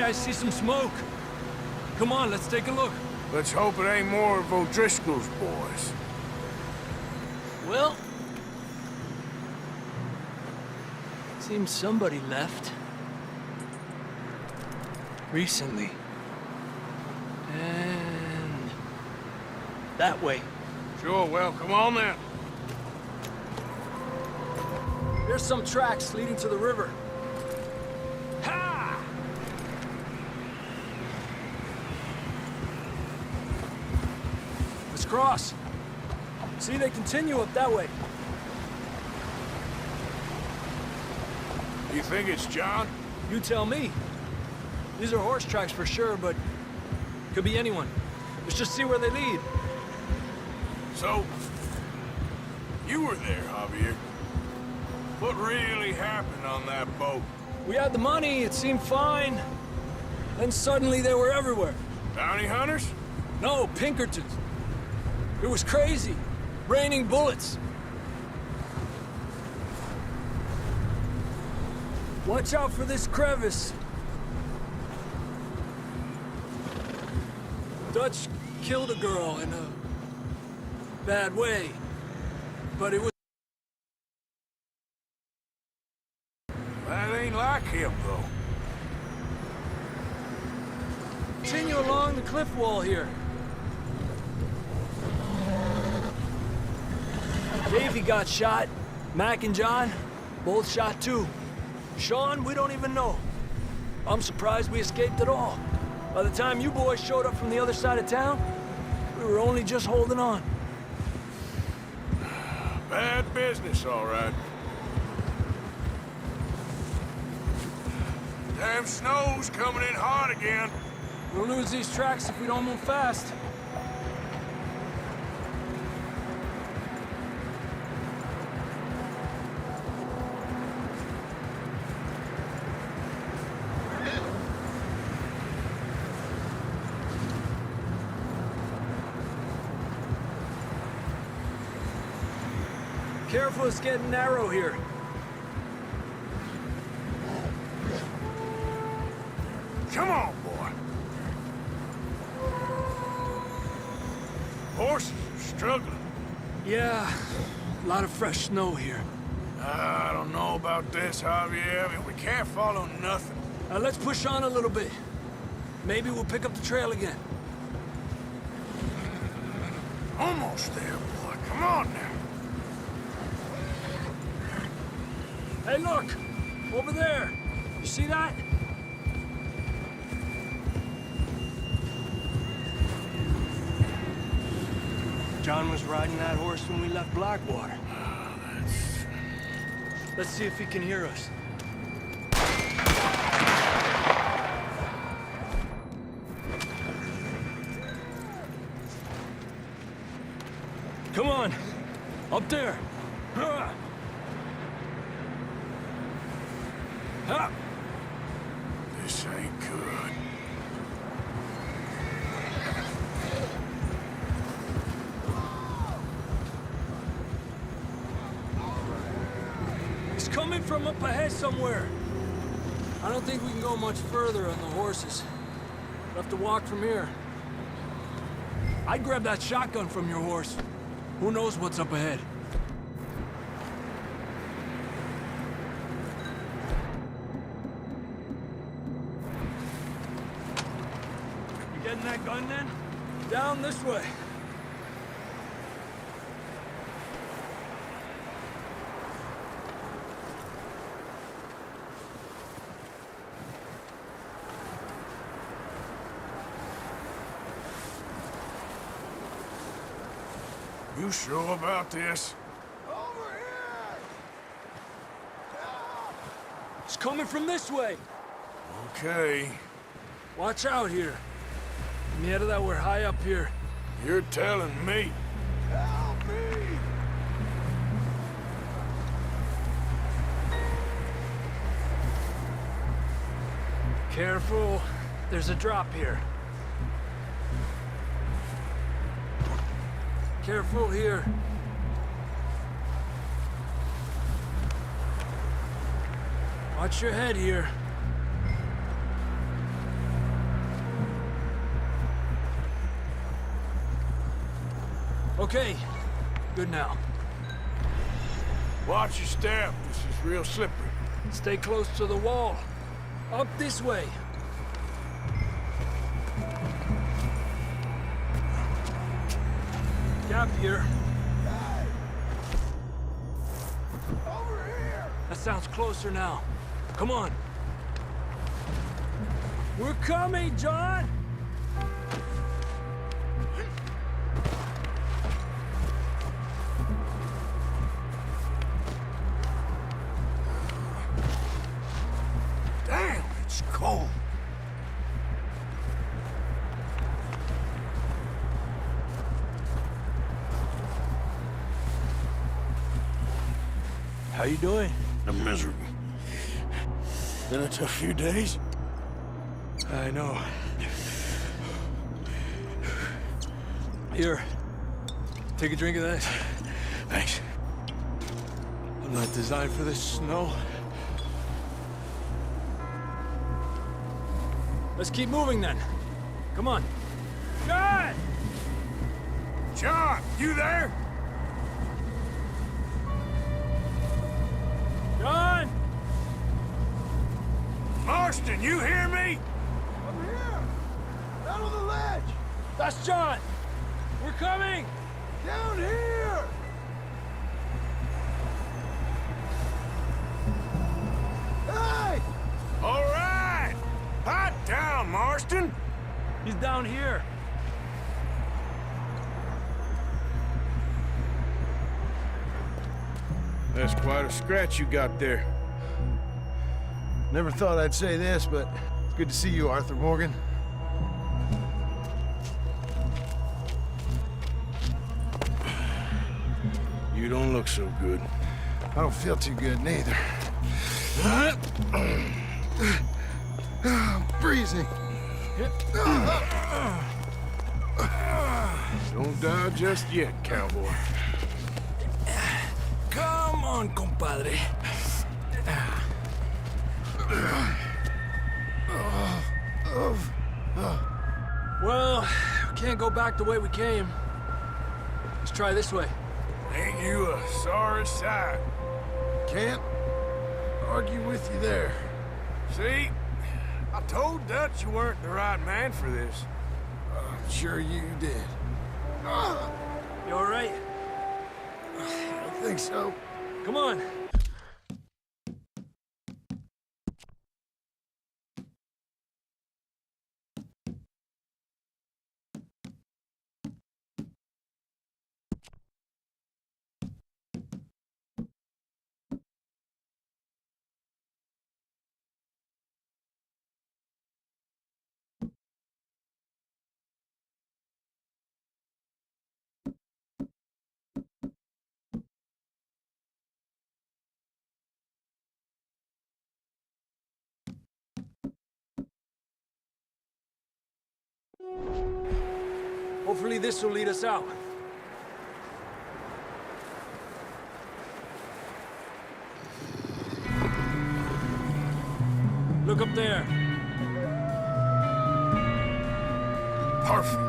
I see some smoke. Come on, let's take a look. Let's hope it ain't more of O'Driscoll's boys. Well... seems somebody left. Recently. And... that way. Sure, well, come on then. There's some tracks leading to the river. Ha! Let's cross. See, they continue up that way. You think it's John? You tell me. These are horse tracks for sure, but could be anyone. Let's just see where they lead. So, you were there, Javier. What really happened on that boat? We had the money, it seemed fine. Then suddenly they were everywhere. Bounty hunters? No, Pinkertons. It was crazy. Raining bullets. Watch out for this crevice. Dutch killed a girl in a bad way, but it was... That ain't like him, though. Continue along the cliff wall here. Davey got shot. Mac and John, both shot too. Sean, we don't even know. I'm surprised we escaped at all. By the time you boys showed up from the other side of town, we were only just holding on. Bad business, all right. Damn snow's coming in hard again. We'll lose these tracks if we don't move fast. Careful, it's getting narrow here. Come on, boy. Horses are struggling. Yeah, a lot of fresh snow here. I don't know about this, Javier. I mean, we can't follow nothing. Let's push on a little bit. Maybe we'll pick up the trail again. Almost there, boy. Come on now. Hey, look! Over there! You see that? John was riding that horse when we left Blackwater. Let's see if he can hear us. Come on! Up there! Ha! Ha! This ain't good. It's coming from up ahead somewhere. I don't think we can go much further on the horses. We'll have to walk from here. I'd grab that shotgun from your horse. Who knows what's up ahead? You getting that gun then? Down this way. You sure about this? Over here! It's coming from this way. Okay. Watch out here. Mierda, we're high up here. You're telling me. Help me! Careful. There's a drop here. Careful here. Watch your head here. Okay, good now. Watch your step. This is real slippery. Stay close to the wall. Up this way. Gap here. Hey! Over here! That sounds closer now. Come on. We're coming, John! Damn, it's cold. How you doing? I'm miserable. Been a tough few days. I know. Here. Take a drink of that. Thanks. I'm not designed for this snow. Let's keep moving then. Come on. John! John, you there? John! Marston, you hear me? I'm here! Down on the ledge! That's John! We're coming! Down here! Hey! All right. Pipe down, Marston. He's down here. That's quite a scratch you got there. Never thought I'd say this, but it's good to see you, Arthur Morgan. You don't look so good. I don't feel too good, neither. I'm freezing. Don't die just yet, cowboy. Come on, compadre. Well, we can't go back the way we came. Let's try this way. Ain't you a sorry sight? Can't argue with you there. See? I told Dutch you weren't the right man for this. Sure you did. You all right? I think so. Come on. Hopefully this will lead us out. Look up there. Perfect.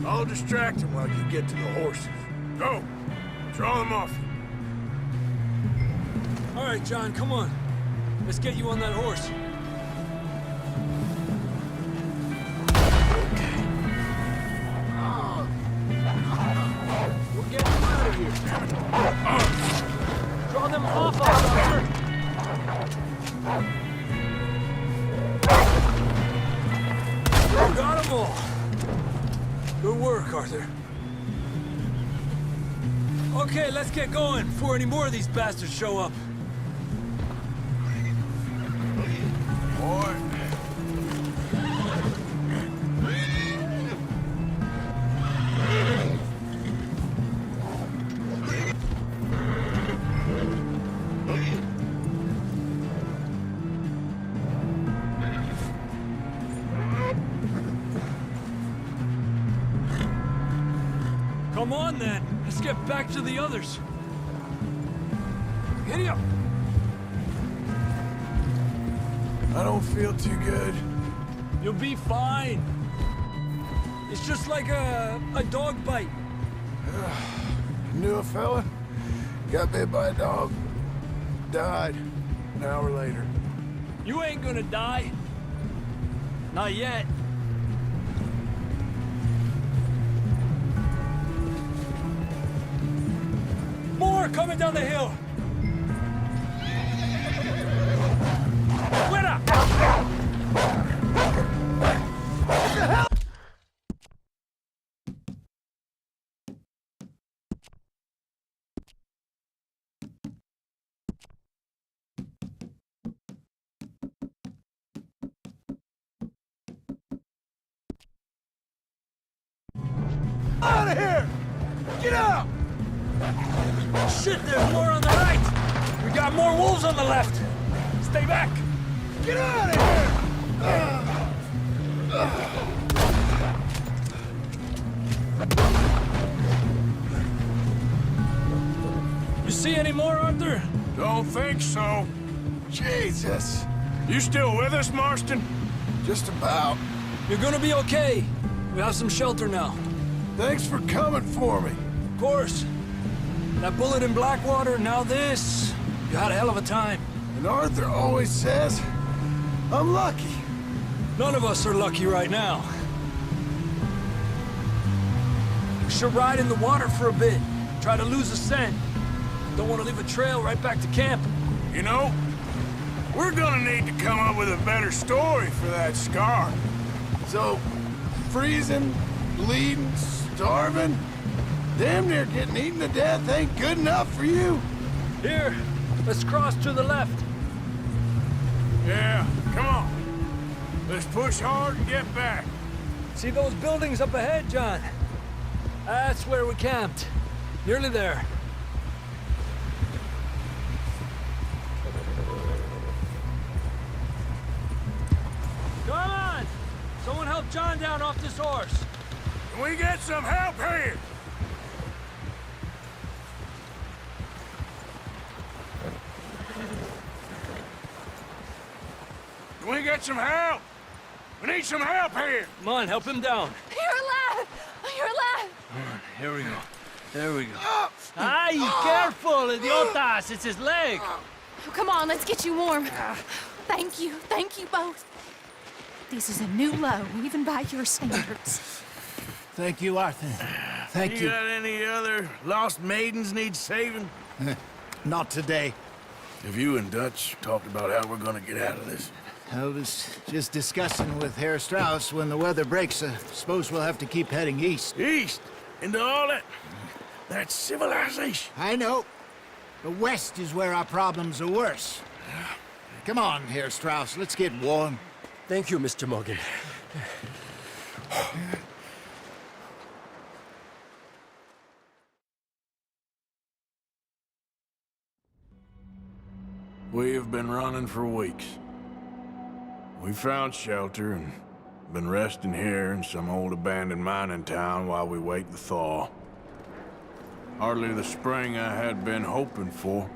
I'll distract him while you get to the horses. Go. Draw them off. All right, John, come on. Let's get you on that horse. We're getting you out of here. Draw them off us, Arthur. We got them all. Good work, Arthur. Okay, let's get going before any more of these bastards show up. Boy. Come on, then. Let's get back to the others. Giddy up. I don't feel too good. You'll be fine. It's just like a dog bite. Knew a fella, got bit by a dog, died an hour later. You ain't gonna die. Not yet. More coming down the hill. Fuera! What the hell? Out of here! Get out! Shit, there's more on the right! We got more wolves on the left! Stay back! Get out of here! You see any more, Arthur? Don't think so. Jesus! You still with us, Marston? Just about. You're gonna be okay. We have some shelter now. Thanks for coming for me. Of course. That bullet in Blackwater, now this. You had a hell of a time. And Arthur always says, I'm lucky. None of us are lucky right now. We should ride in the water for a bit. Try to lose the scent. Don't want to leave a trail right back to camp. You know, we're gonna need to come up with a better story for that scar. So, freezing, bleeding, starving, damn near getting eaten to death ain't good enough for you? Here, let's cross to the left. Yeah, come on. Let's push hard and get back. See those buildings up ahead, John? That's where we camped. Nearly there. Come on! Someone help John down off this horse. Can we get some help here? Can we get some help? We need some help here. Come on, help him down. You're alive! You're alive! Here we go. There we go. Ay, careful, idiotas! It's his leg! Oh, come on, let's get you warm. Thank you both. This is a new low, even by your standards. Thank you, Arthur. Thank you. got any other lost maidens need saving? Not today. Have you and Dutch talked about how we're gonna get out of this? I was just discussing with Herr Strauss when the weather breaks. Suppose we'll have to keep heading east. East? Into all that civilization. I know. The west is where our problems are worse. Come on, Herr Strauss. Let's get warm. Thank you, Mr. Morgan. We have been running for weeks. We found shelter and been resting here in some old abandoned mining town while we wait the thaw. Hardly the spring I had been hoping for.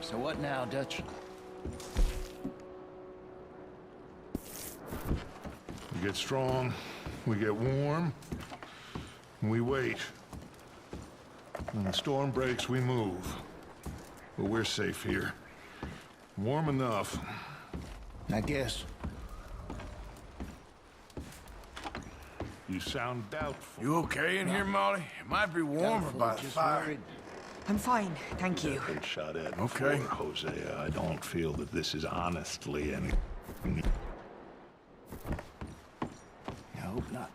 So what now, Dutch? We get strong, we get warm, and we wait. When the storm breaks, we move. But we're safe here. Warm enough. I guess. You sound doubtful. You okay in here, Molly? It might be warmer by the Just fire. worried. I'm fine, thank you. Been shot at Okay. before, Hosea. I don't feel that this is honestly any... I hope not.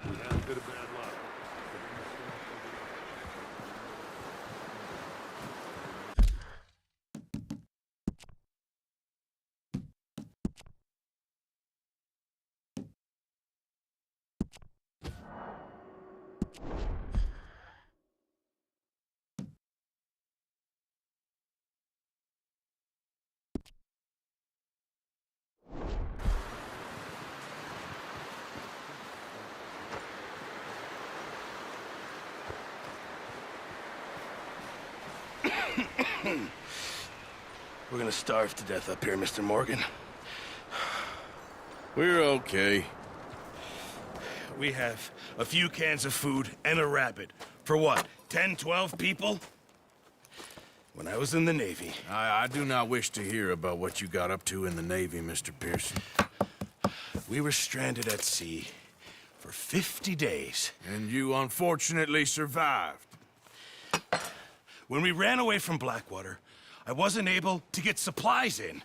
We had a bit of bad luck. We're gonna starve to death up here, Mr. Morgan. We're okay. We have a few cans of food and a rabbit. For what, 10, 12 people? When I was in the Navy... I do not wish to hear about what you got up to in the Navy, Mr. Pearson. We were stranded at sea for 50 days. And you unfortunately survived. When we ran away from Blackwater, I wasn't able to get supplies in.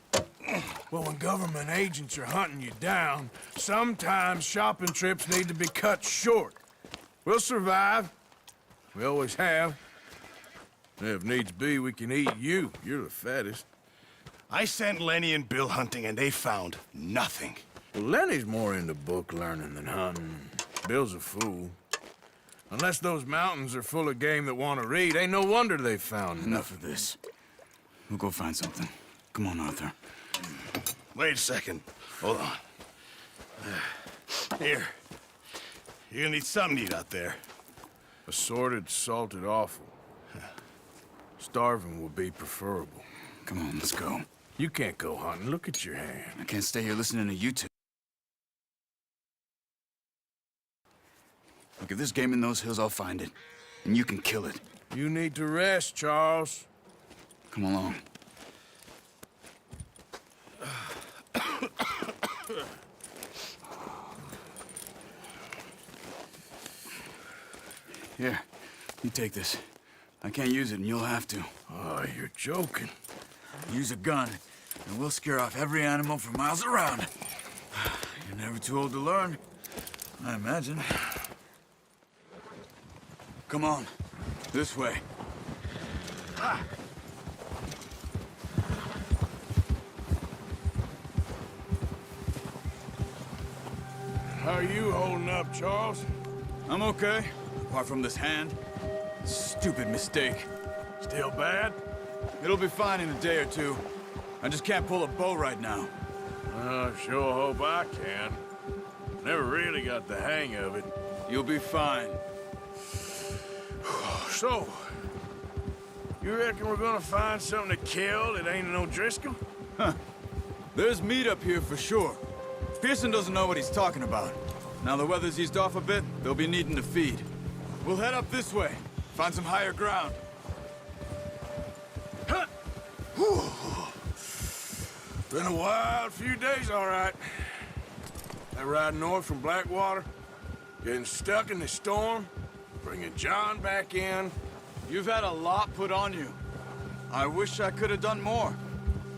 Well, when government agents are hunting you down, sometimes shopping trips need to be cut short. We'll survive. We always have. If needs be, we can eat you. You're the fattest. I sent Lenny and Bill hunting, and they found nothing. Well, Lenny's more into book learning than hunting. Bill's a fool. Unless those mountains are full of game that want to read, ain't no wonder they found Enough of this. We'll go find something. Come on, Arthur. Wait a second. Hold on. Here. You're gonna need something to eat out there. Assorted, salted offal. Starving would be preferable. Come on, let's go. You can't go hunting. Look at your hand. I can't stay here listening to you two. Look, if there's game in those hills, I'll find it. And you can kill it. You need to rest, Charles. Come along. Here, you take this. I can't use it, and you'll have to. Oh, you're joking. Use a gun, and we'll scare off every animal for miles around. You're never too old to learn, I imagine. Come on, this way. How are you holding up, Charles? I'm okay, apart from this hand. Stupid mistake. Still bad? It'll be fine in a day or two. I just can't pull a bow right now. I sure hope I can. Never really got the hang of it. You'll be fine. So, you reckon we're gonna find something to kill that ain't no Driscoll? There's meat up here for sure. Pearson doesn't know what he's talking about. Now the weather's eased off a bit, they'll be needing to feed. We'll head up this way, find some higher ground. Been a wild few days, all right. That ride north from Blackwater, getting stuck in the storm, bringing John back in. You've had a lot put on you. I wish I could have done more.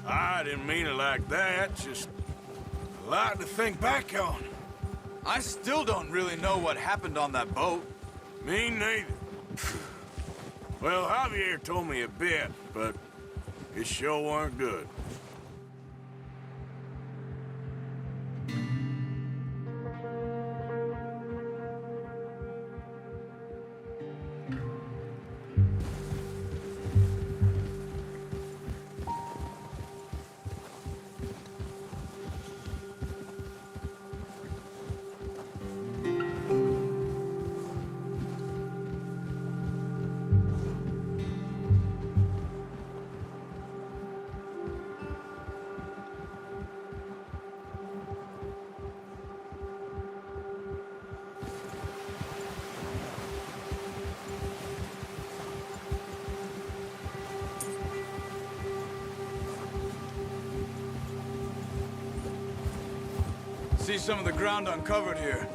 I didn't mean it like that, just a lot to think back on. I still don't really know what happened on that boat. Me neither. Well, Javier told me a bit, but it sure weren't good. See some of the ground uncovered here.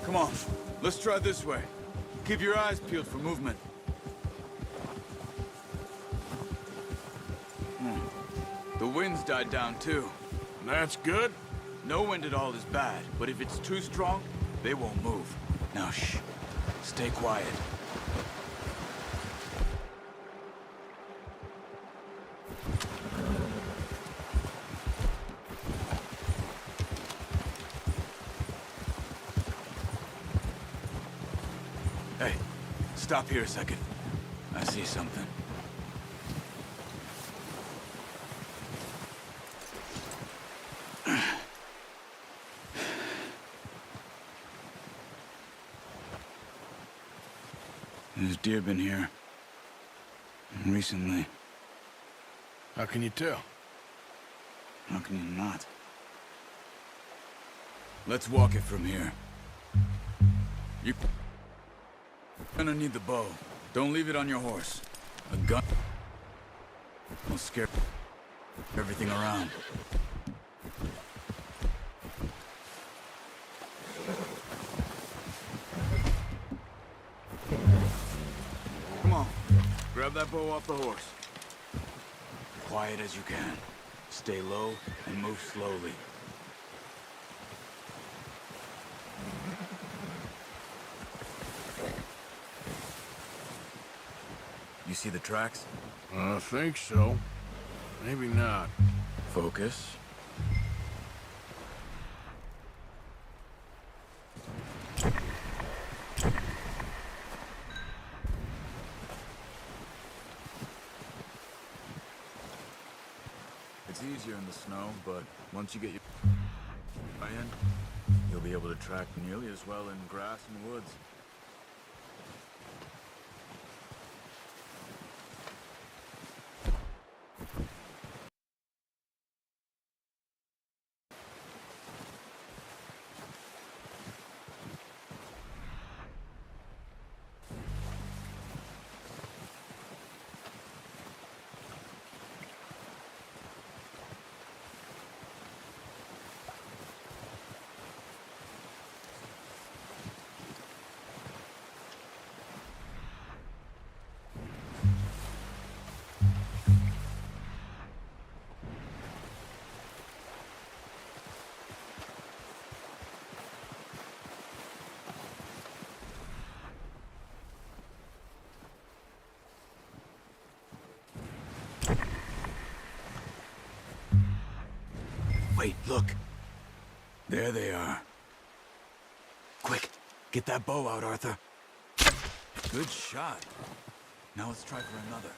Come on, let's try this way. Keep your eyes peeled for movement. The wind's died down too. That's good. No wind at all is bad, but if it's too strong, they won't move. Now shh, stay quiet. Hey, stop here a second. I see something. There's deer been here. recently. How can you tell? How can you not? Let's walk it from here. You're gonna need the bow. Don't leave it on your horse. A gun will scare everything around. Come on, grab that bow off the horse. Quiet as you can. Stay low and move slowly. You see the tracks? I think so. Maybe not. Focus. It's easier in the snow, but once you get your in, you'll be able to track nearly as well in grass and woods. Wait, look. There they are. Quick, get that bow out, Arthur. Good shot. Now let's try for another.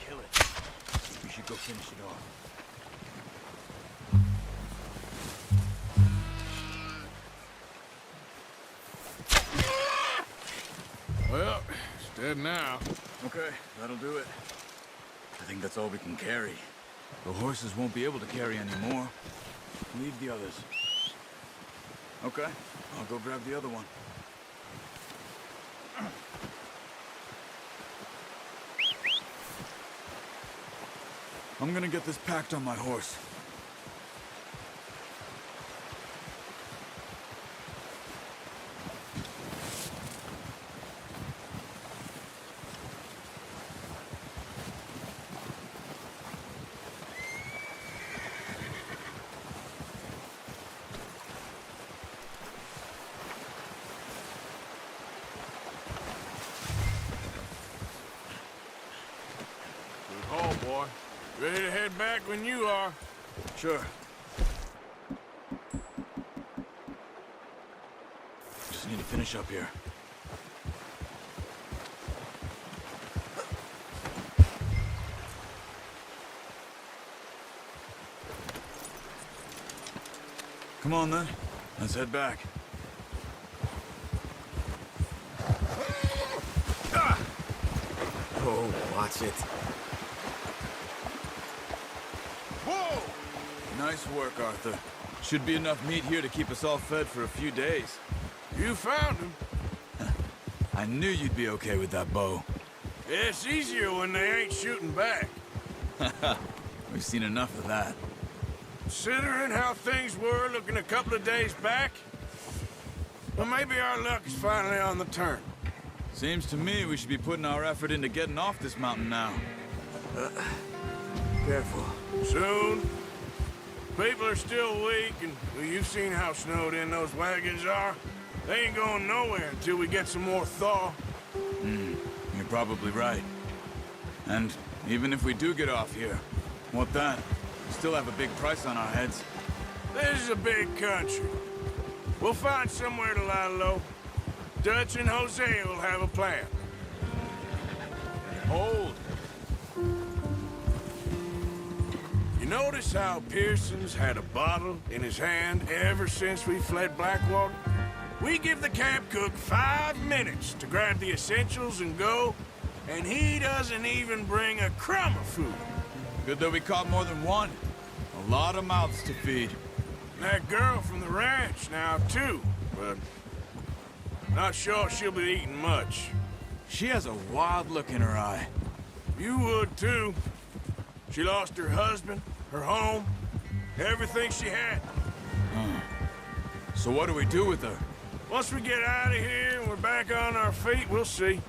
Kill it. We should go finish it off. Well, it's dead now. Okay, that'll do it. I think that's all we can carry. The horses won't be able to carry any more. Leave the others. Okay, I'll go grab the other one. I'm gonna get this packed on my horse. Good haul, boy. Ready to head back when you are. Sure. Just need to finish up here. Come on then, let's head back. Oh, watch it. Whoa! Nice work, Arthur. Should be enough meat here to keep us all fed for a few days. You found him. I knew you'd be okay with that bow. It's easier when they ain't shooting back. We've seen enough of that. Considering how things were looking a couple of days back, well, maybe our luck is finally on the turn. Seems to me we should be putting our effort into getting off this mountain now. Careful. Soon. People are still weak, and well, you've seen how snowed in those wagons are. They ain't going nowhere until we get some more thaw. You're probably right. And even if we do get off here, what then? We still have a big price on our heads. This is a big country. We'll find somewhere to lie low. Dutch and Jose will have a plan. Hold. You notice how Pearson's had a bottle in his hand ever since we fled Blackwater? We give the camp cook 5 minutes to grab the essentials and go, and he doesn't even bring a crumb of food. Good that we caught more than one. A lot of mouths to feed. That girl from the ranch now, too, but not sure she'll be eating much. She has a wild look in her eye. You would, too. She lost her husband, her home, everything she had. So what do we do with her? Once we get out of here and we're back on our feet, we'll see.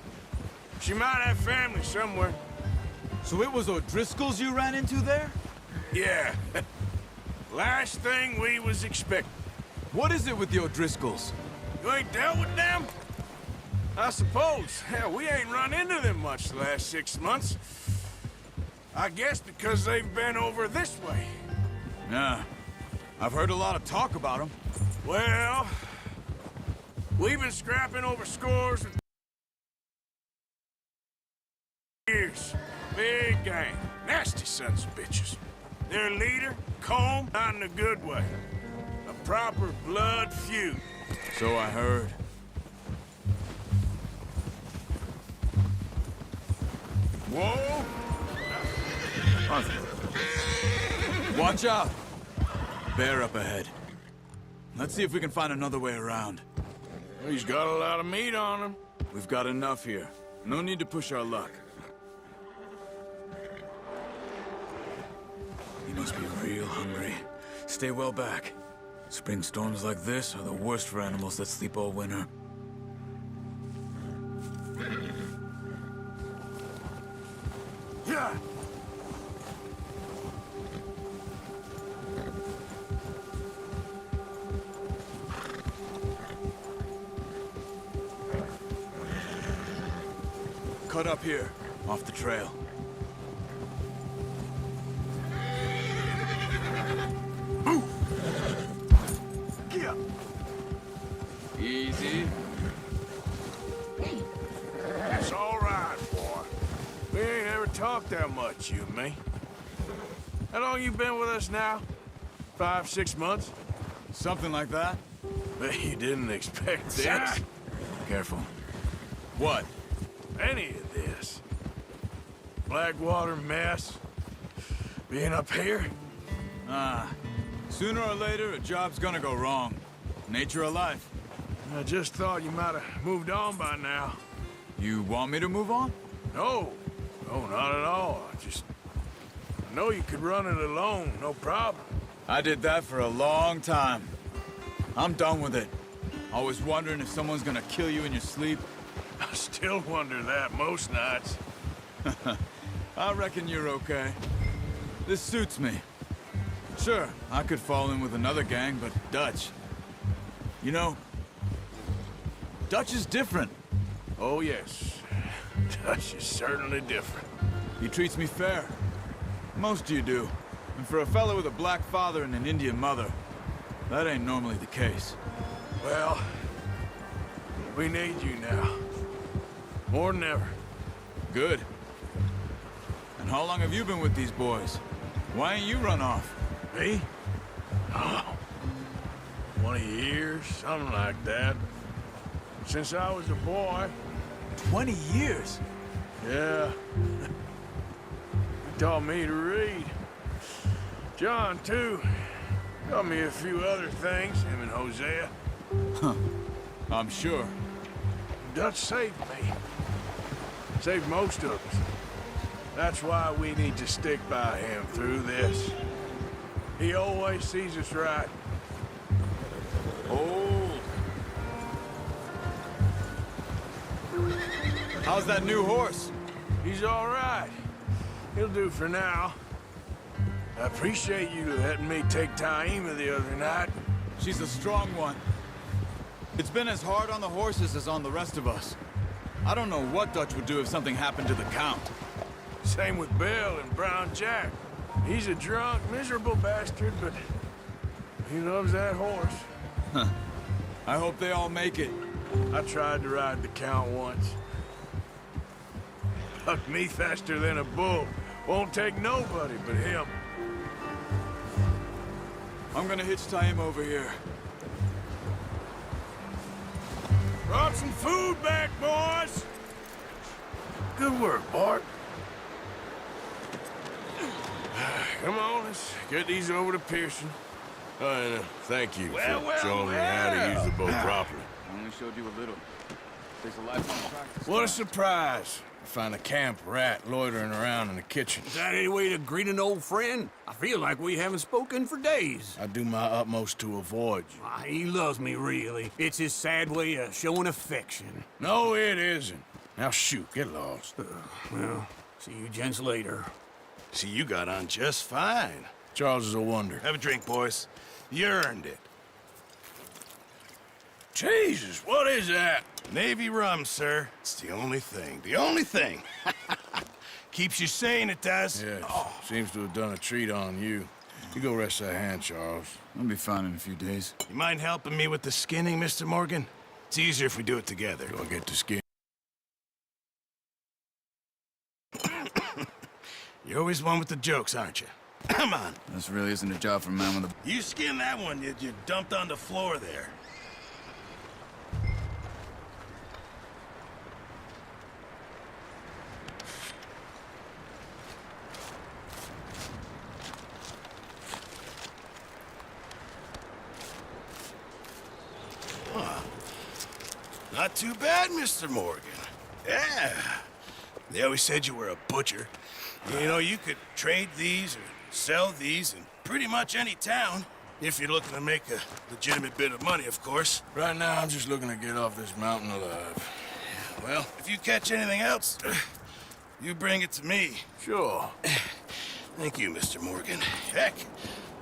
She might have family somewhere. So it was O'Driscoll's you ran into there? Yeah. Last thing we was expecting. What is it with the O'Driscolls? You ain't dealt with them? I suppose. Hell, we ain't run into them much the last 6 months. I guess because they've been over this way. Yeah. I've heard a lot of talk about them. Well, we've been scrapping over scores with years. Big gang. Nasty sons of bitches. Their leader, Combe, not in a good way. A proper blood feud. So I heard. Whoa! Watch out! Bear up ahead. Let's see if we can find another way around. He's got a lot of meat on him. We've got enough here. No need to push our luck. He must be real hungry. Stay well back. Spring storms like this are the worst for animals that sleep all winter. Yeah. Cut up here, off the trail. Easy. It's all right, boy. We ain't ever talked that much, you and me. How long you been with us now? 5, 6 months? Something like that. Bet you didn't expect this. Careful. What? Any of this. Blackwater mess. Being up here. Sooner or later, a job's gonna go wrong. Nature of life. I just thought you might have moved on by now. You want me to move on? No. No, not at all. I know you could run it alone, no problem. I did that for a long time. I'm done with it. Always wondering if someone's gonna kill you in your sleep. I still wonder that most nights. I reckon you're okay. This suits me. Sure, I could fall in with another gang, but Dutch... You know, Dutch is different. Oh, yes. Dutch is certainly different. He treats me fair. Most of you do. And for a fellow with a black father and an Indian mother, that ain't normally the case. Well, we need you now. More than ever. Good. And how long have you been with these boys? Why ain't you run off? Me? Oh, 20 years, something like that. Since I was a boy. 20 years? Yeah. He taught me to read. John, too. Taught me a few other things, him and Hosea. I'm sure. Dutch saved me. Saved most of us. That's why we need to stick by him through this. He always sees us right. Oh. How's that new horse? He's all right. He'll do for now. I appreciate you letting me take Taima the other night. She's a strong one. It's been as hard on the horses as on the rest of us. I don't know what Dutch would do if something happened to the Count. Same with Bill and Brown Jack. He's a drunk, miserable bastard, but he loves that horse. I hope they all make it. I tried to ride the Count once. Bucked me faster than a bull. Won't take nobody but him. I'm gonna hitch tie him over here. Brought some food back, boys! Good work, Bart. Come on, let's get these over to Pearson. And thank you for showing me how to use the boat properly. I only showed you a little. Takes a lifetime practice. What a surprise. I find a camp rat loitering around in the kitchen. Is that any way to greet an old friend? I feel like we haven't spoken for days. I do my utmost to avoid you. He loves me, really. It's his sad way of showing affection. No, it isn't. Now shoot, get lost. Well, see you gents later. See, you got on just fine. Charles is a wonder. Have a drink, boys. You earned it. Jesus, what is that? Navy rum, sir. It's the only thing. The only thing. Keeps you sane, it does. Yes, seems to have done a treat on you. You go rest that hand, Charles. I'll be fine in a few days. You mind helping me with the skinning, Mr. Morgan? It's easier if we do it together. Do I get to skin? You're always one with the jokes, aren't you? Come on. This really isn't a job for a man with a... You skin that one you dumped on the floor there. Not too bad, Mr. Morgan. Yeah. They always said you were a butcher. You know, you could trade these or sell these in pretty much any town. If you're looking to make a legitimate bit of money, of course. Right now, I'm just looking to get off this mountain alive. Well, if you catch anything else, you bring it to me. Sure. Thank you, Mr. Morgan. Heck,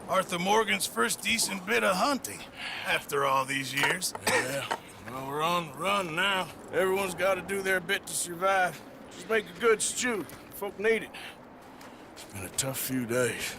Arthur Morgan's first decent bit of hunting after all these years. Yeah. Well, we're on the run now. Everyone's got to do their bit to survive. Just make a good stew. Folk need it. It's been a tough few days.